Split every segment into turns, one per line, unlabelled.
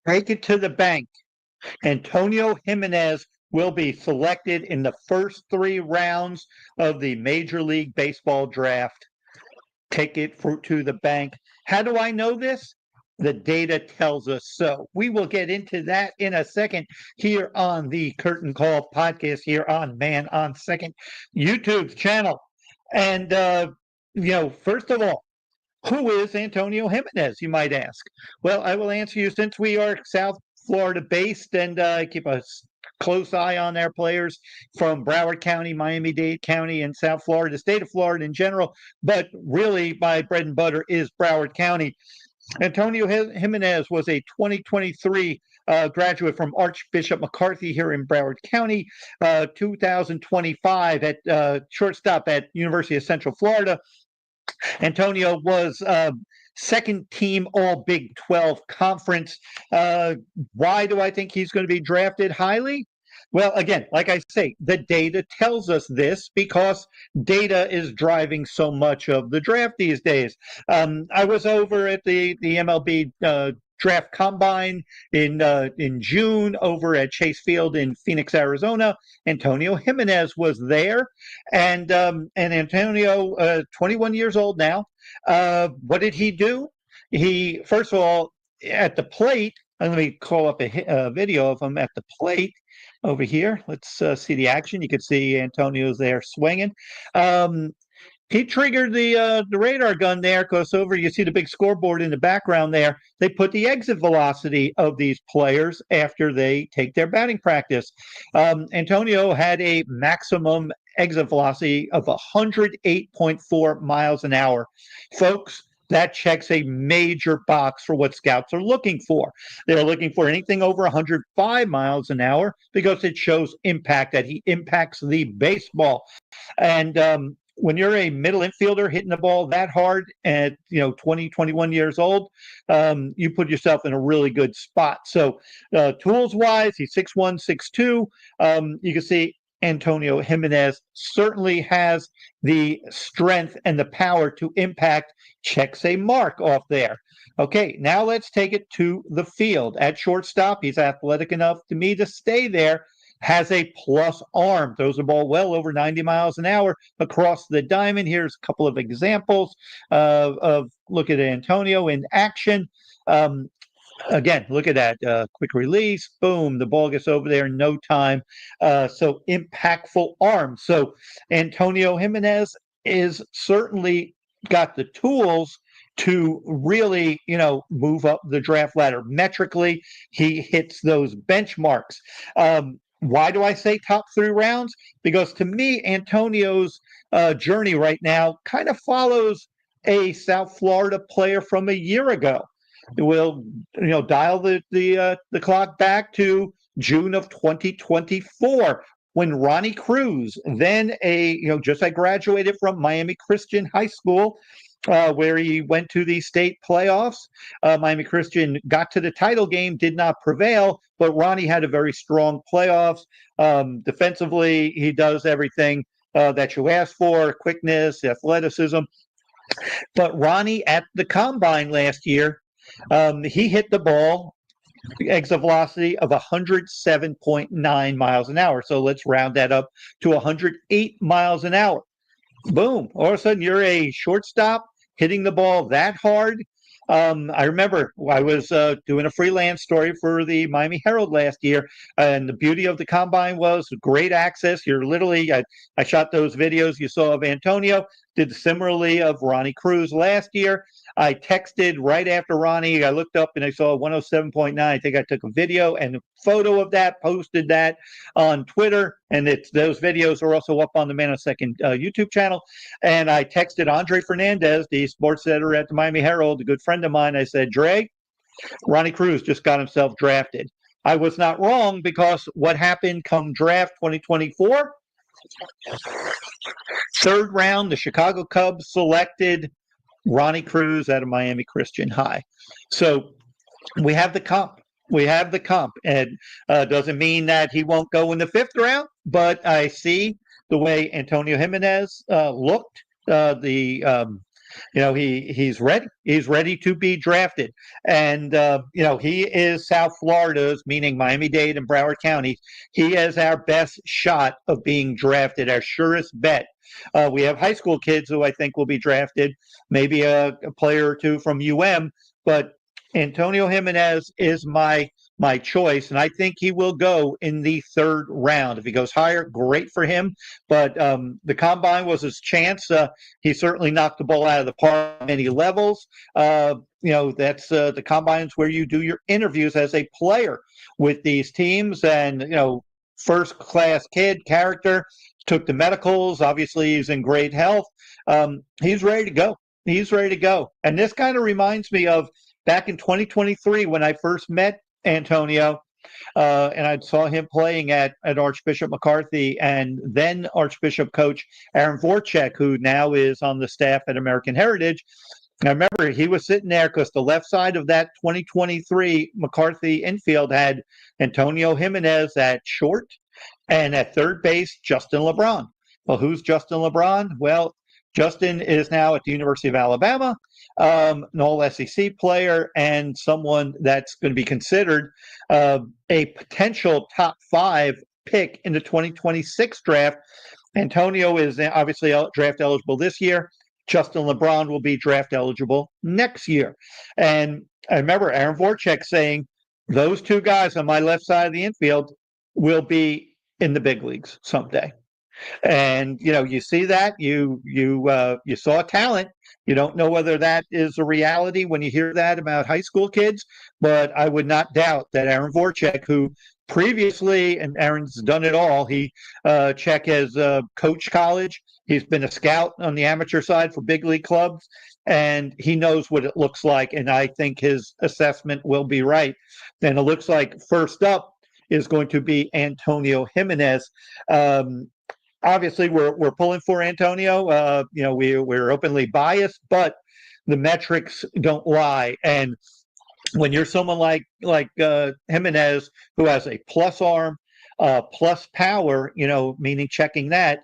Take it to the bank. Antonio Jimenez will be selected in the first 3 rounds of the Major League Baseball draft. Take it to the bank. How do I know this? The data tells us so. We will get into that in a second here on the Curtain Call podcast here on Man on Second YouTube channel. And, first of all, who is Antonio Jimenez, you might ask? Well, I will answer you since we are South Florida based and keep a close eye on our players from Broward County, Miami-Dade County, and South Florida, the state of Florida in general. But really, my bread and butter is Broward County. Antonio Jimenez was a 2023 graduate from Archbishop McCarthy here in Broward County, 2025 at shortstop at University of Central Florida. Antonio was second team All Big 12 conference. Why do I think he's going to be drafted highly? Well, again, like I say, the data tells us this because data is driving so much of the draft these days. I was over at the MLB Draft Combine in June over at Chase Field in Phoenix, Arizona. Antonio Jimenez was there, and Antonio, 21 years old now. What did he do? He, first of all, at the plate. Let me call up a video of him at the plate over here. Let's see the action. You can see Antonio's there swinging. He triggered the radar gun there because over you see the big scoreboard in the background there. They put the exit velocity of these players after they take their batting practice. Antonio had a maximum exit velocity of 108.4 miles an hour. Folks, that checks a major box for what scouts are looking for. They're looking for anything over 105 miles an hour because it shows impact, that he impacts the baseball. And when you're a middle infielder hitting the ball that hard at 20, 21 years old, you put yourself in a really good spot. So tools wise, he's 6'1", 6'2". You can see Antonio Jimenez certainly has the strength and the power to impact, checks a mark off there. Okay, now let's take it to the field. At shortstop, he's athletic enough to me to stay there. Has a plus arm, throws the ball well over 90 miles an hour across the diamond. Here's a couple of examples of look at Antonio in action. Again, look at that quick release. Boom, the ball gets over there in no time. So impactful arm. So Antonio Jimenez is certainly got the tools to really, move up the draft ladder. Metrically, he hits those benchmarks. Why do I say top 3 rounds? Because to me, Antonio's journey right now kind of follows a South Florida player from a year ago. We'll, dial the clock back to June of 2024 when Ronnie Cruz, then just I graduated from Miami Christian High School, where he went to the state playoffs. Miami Christian got to the title game, did not prevail, but Ronnie had a very strong playoffs. Defensively, he does everything that you ask for, quickness, athleticism. But Ronnie at the Combine last year, he hit the ball, exit velocity of 107.9 miles an hour. So let's round that up to 108 miles an hour. Boom. All of a sudden, you're a shortstop hitting the ball that hard. I remember I was doing a freelance story for the Miami Herald last year, and the beauty of the Combine was great access. You're literally, I shot those videos you saw of Antonio, did similarly of Ronnie Cruz last year. I texted right after Ronnie. I looked up and I saw 107.9. I think I took a video and a photo of that, posted that on Twitter, and those videos are also up on the Man on Second YouTube channel. And I texted Andre Fernandez, the sports editor at the Miami Herald, a good friend of mine. I said, Dre, Ronnie Cruz just got himself drafted. I was not wrong because what happened come draft 2024? 3rd round, the Chicago Cubs selected Ronnie Cruz out of Miami Christian High. So we have the comp. And doesn't mean that he won't go in the 5th round, but I see the way Antonio Jimenez looked, the he's ready. He's ready to be drafted. And, he is South Florida's, meaning Miami-Dade and Broward County. He is our best shot of being drafted, our surest bet. We have high school kids who I think will be drafted, maybe a player or two from but Antonio Jimenez is my choice, and I think he will go in the third round. If he goes higher, great for him. But the combine was his chance. He certainly knocked the ball out of the park on many levels. That's the combines where you do your interviews as a player with these teams, and first class kid, character. Took the medicals. Obviously, he's in great health. He's ready to go. He's ready to go. And this kind of reminds me of back in 2023 when I first met Antonio, and I saw him playing at Archbishop McCarthy, and then Archbishop coach Aaron Voracek, who now is on the staff at American Heritage. I remember he was sitting there because the left side of that 2023 McCarthy infield had Antonio Jimenez at short, and at third base, Justin LeBron. Well, who's Justin LeBron? Well, Justin is now at the University of Alabama, an all-SEC player, and someone that's going to be considered a potential top 5 pick in the 2026 draft. Antonio is obviously draft eligible this year. Justin LeBron will be draft eligible next year. And I remember Aaron Voracek saying, those two guys on my left side of the infield will be in the big leagues someday. And you see that you saw talent. You don't know whether that is a reality when you hear that about high school kids, but I would not doubt that Aaron Voracek, who previously, and Aaron's done it all, Czech has coached college. He's been a scout on the amateur side for big league clubs, and he knows what it looks like. And I think his assessment will be right. And it looks like first up is going to be Antonio Jimenez. Obviously, we're pulling for Antonio. We're openly biased, but the metrics don't lie. And when you're someone like Jimenez, who has a plus arm, plus power, meaning checking that,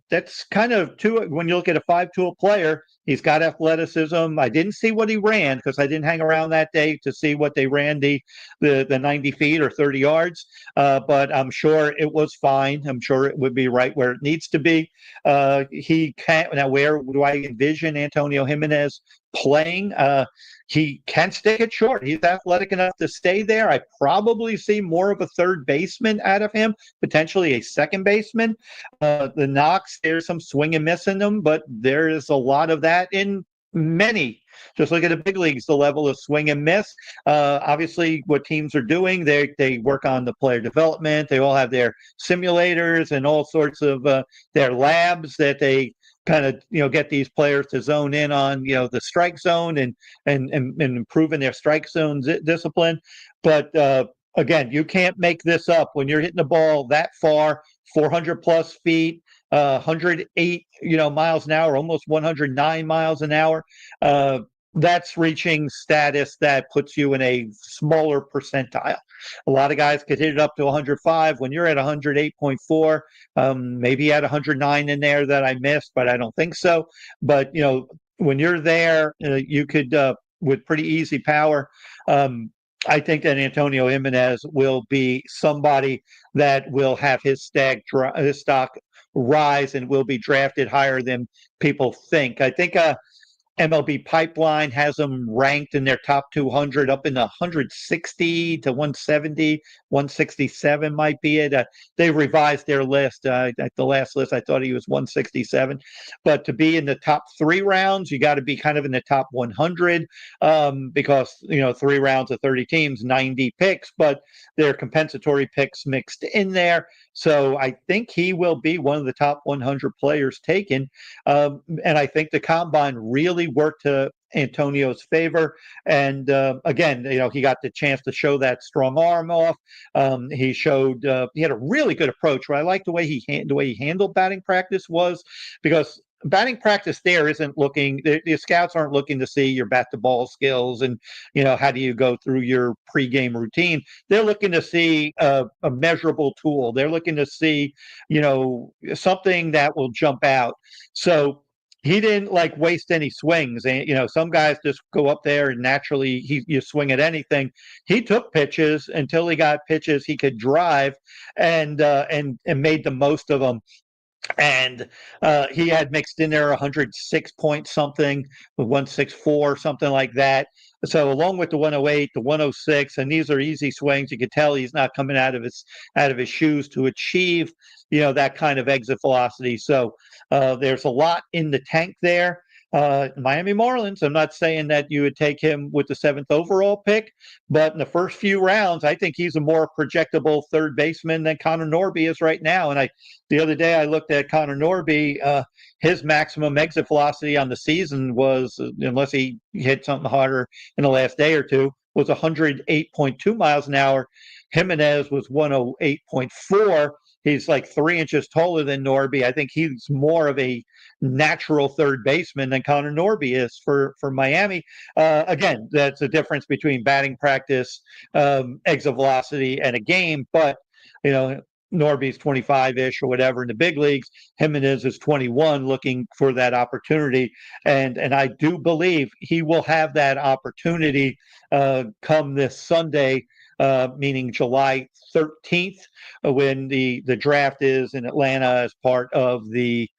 that's kind of when you look at a 5-tool player. He's got athleticism. I didn't see what he ran because I didn't hang around that day to see what they ran the 90 feet or 30 yards. But I'm sure it was fine. I'm sure it would be right where it needs to be. He can't. Now, where do I envision Antonio Jimenez playing? He can stick it short. He's athletic enough to stay there. I probably see more of a third baseman out of him, potentially a second baseman. The knocks, there's some swing and miss in them, but there is a lot of that in many. Just look at the big leagues, the level of swing and miss. Obviously, what teams are doing, they work on the player development. They all have their simulators and all sorts of their labs that they kind of get these players to zone in on the strike zone and improving their strike zone discipline. But again, you can't make this up when you're hitting the ball that far, 400 plus feet, 108 miles an hour, almost 109 miles an hour. That's reaching status that puts you in a smaller percentile. A lot of guys could hit it up to 105. When you're at 108.4, maybe at 109 in there that I missed, but I don't think so. But when you're there, you could with pretty easy power. I think that Antonio Jimenez will be somebody that will have his stock rise and will be drafted higher than people think. I think MLB Pipeline has them ranked in their top 200 up in the 160 to 170, 167 might be it. They revised their list. At the last list, I thought he was 167. But to be in the top 3 rounds, you got to be kind of in the top 100 because, 3 rounds of 30 teams, 90 picks, but there are compensatory picks mixed in there. So I think he will be one of the top 100 players taken. And I think the combine really worked to Antonio's favor. And again, he got the chance to show that strong arm off. He showed he had a really good approach. What I like the way he handled batting practice was because batting practice there isn't looking, the scouts aren't looking to see your bat to ball skills and how do you go through your pregame routine. They're looking to see a measurable tool. They're looking to see something that will jump out. So he didn't like waste any swings. And some guys just go up there and naturally you swing at anything. He took pitches until he got pitches he could drive, and made the most of them. And he had mixed in there 106 point something, 164, something like that. So along with the 108, the 106, and these are easy swings. You could tell he's not coming out of his shoes to achieve, that kind of exit velocity. So there's a lot in the tank there. Miami Marlins, I'm not saying that you would take him with the 7th overall pick, but in the first few rounds, I think he's a more projectable third baseman than Connor Norby is right now. And the other day I looked at Connor Norby. His maximum exit velocity on the season was, unless he hit something harder in the last day or two, was 108.2 miles an hour. Jimenez was 108.4. He's like 3 inches taller than Norby. I think he's more of a natural third baseman than Connor Norby is for Miami. Again, that's a difference between batting practice, exit velocity, and a game. But, Norby's 25-ish or whatever in the big leagues. Jimenez is 21, looking for that opportunity. And I do believe he will have that opportunity come this Sunday, meaning July 13th, when the draft is in Atlanta as part of the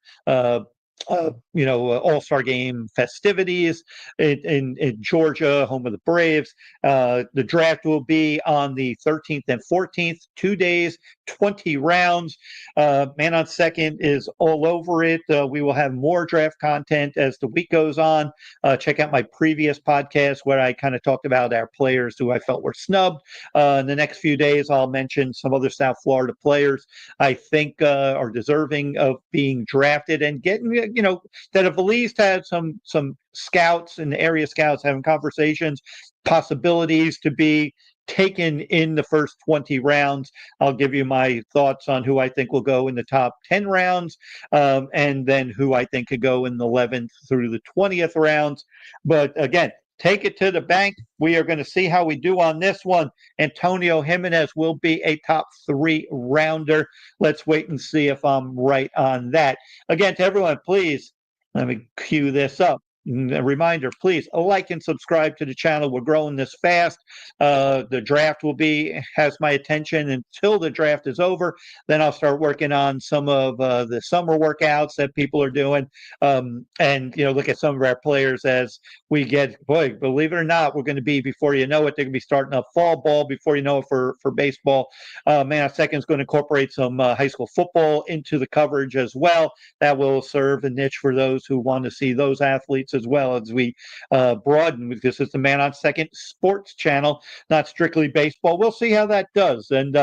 All-Star Game festivities in Georgia, home of the Braves. The draft will be on the 13th and 14th, 2 days, 20 rounds. Man on Second is all over it. We will have more draft content as the week goes on. Check out my previous podcast where I kind of talked about our players who I felt were snubbed. In the next few days, I'll mention some other South Florida players I think are deserving of being drafted and getting, that have at least had some scouts and area scouts having conversations, possibilities to be taken in the first 20 rounds. I'll give you my thoughts on who I think will go in the top 10 rounds, and then who I think could go in the 11th through the 20th rounds. But again, take it to the bank. We are going to see how we do on this one. Antonio Jimenez will be a top 3 rounder. Let's wait and see if I'm right on that. Again, to everyone, please, let me cue this up. A reminder, please like and subscribe to the channel. We're growing this fast. The draft has my attention until the draft is over. Then I'll start working on some of the summer workouts that people are doing, and look at some of our players as we get. Boy, believe it or not, we're going to be, before you know it, they're going to be starting up fall ball before you know it for baseball. Man on Second is going to incorporate some high school football into the coverage as well. That will serve a niche for those who want to see those athletes as well as we broaden, because it's the Man on Second sports channel, not strictly baseball. We'll see how that does. And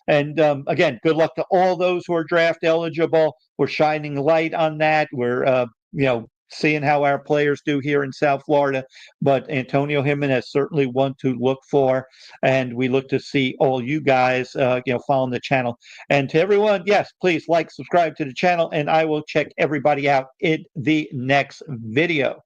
again, good luck to all those who are draft eligible. We're shining light on that. We're seeing how our players do here in South Florida. But Antonio Jimenez certainly one to look for, and we look to see all you guys following the channel. And to everyone, yes, please like, subscribe to the channel, and I will check everybody out in the next video.